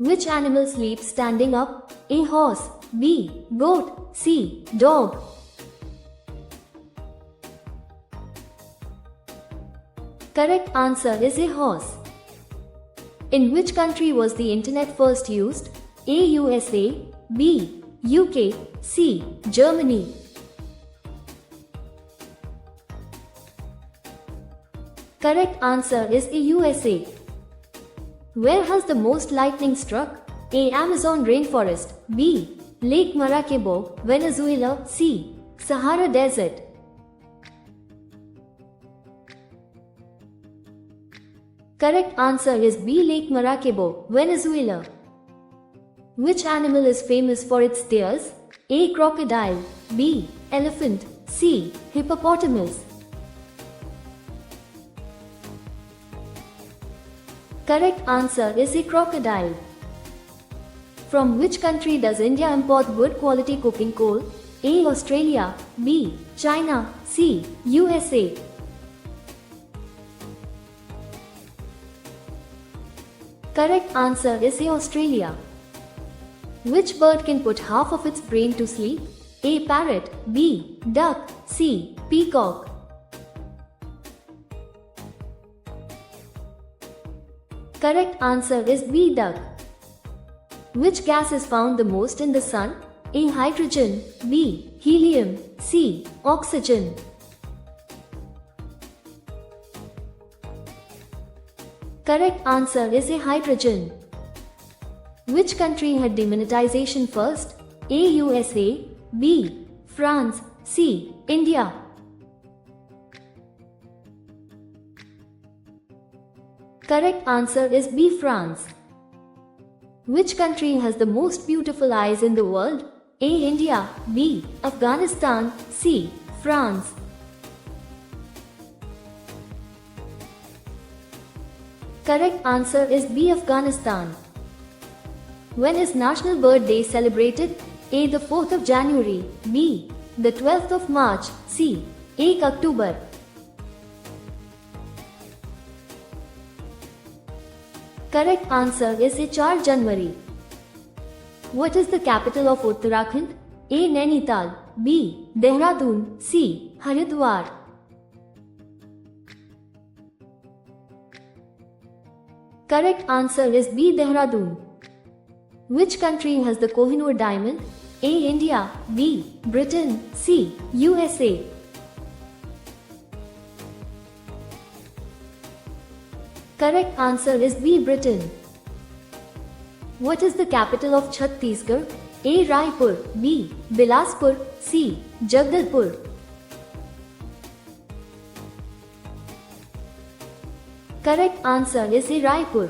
Which animal sleeps standing up? A. Horse. B. Goat. C. Dog. Correct answer is a horse. In which country was the internet first used? A. USA. B. UK. C. Germany. Correct answer is A. USA. Where has the most lightning struck? A. Amazon rainforest. B. Lake Maracaibo, Venezuela. C. Sahara Desert. Correct answer is B. Lake Maracaibo, Venezuela. Which animal is famous for its tears? A. Crocodile. B. Elephant. C. Hippopotamus. Correct answer is A. Crocodile. From which country does India import good quality cooking coal? A. Australia. B. China. C. USA. Correct answer is A. Australia. Which bird can put half of its brain to sleep? A. Parrot. B. Duck. C. Peacock. Correct answer is B. Duck. Which gas is found the most in the sun? A. Hydrogen. B. Helium. C. Oxygen. Correct answer is A. Hydrogen. Which country had demonetization first? A. USA. B. France. C. India. Correct answer is B. France. Which country has the most beautiful eyes in the world? A. India. B. Afghanistan. C. France. Correct answer is B. Afghanistan. When is National Bird Day celebrated? A. The 4th of January. B. The 12th of March. C. 1 October. Correct answer is A. 4 January. What is the capital of Uttarakhand? A. Nainital. B. Dehradun. C. Haridwar. Correct answer is B. Dehradun. Which country has the Kohinoor diamond? A. India. B. Britain. C. USA. Correct answer is B. Britain. What is the capital of Chhattisgarh? A. Raipur. B. Bilaspur. C. Jagdalpur. Correct answer is A. Raipur.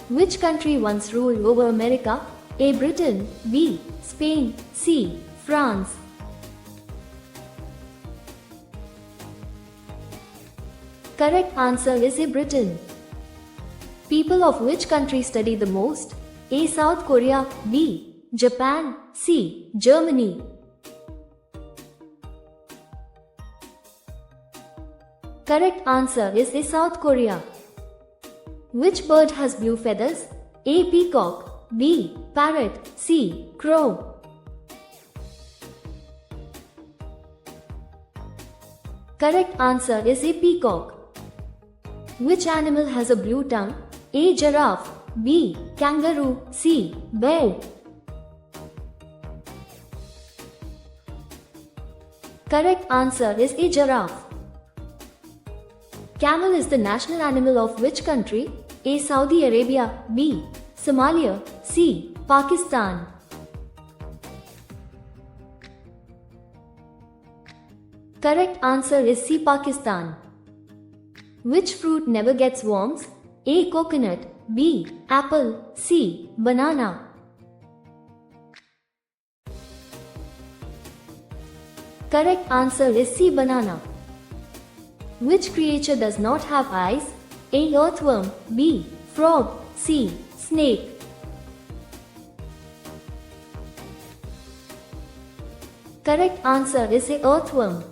Which country once ruled over America? A. Britain. B. Spain. C. France. Correct answer is A. Britain. People of which country study the most? A. South Korea. B. Japan. C. Germany. Correct answer is A. South Korea. Which bird has blue feathers? A. Peacock. B. Parrot. C. Crow. Correct answer is A. Peacock. Which animal has a blue tongue? A. Giraffe. B. Kangaroo. C. Bear. Correct answer is A. Giraffe. Camel is the national animal of which country? A. Saudi Arabia. B. Somalia. C. Pakistan. Correct answer is C. Pakistan. Which fruit never gets worms? A. Coconut. B. Apple. C. Banana. Correct answer is C. Banana. Which creature does not have eyes? A. Earthworm. B. Frog. C. Snake. Correct answer is A. Earthworm.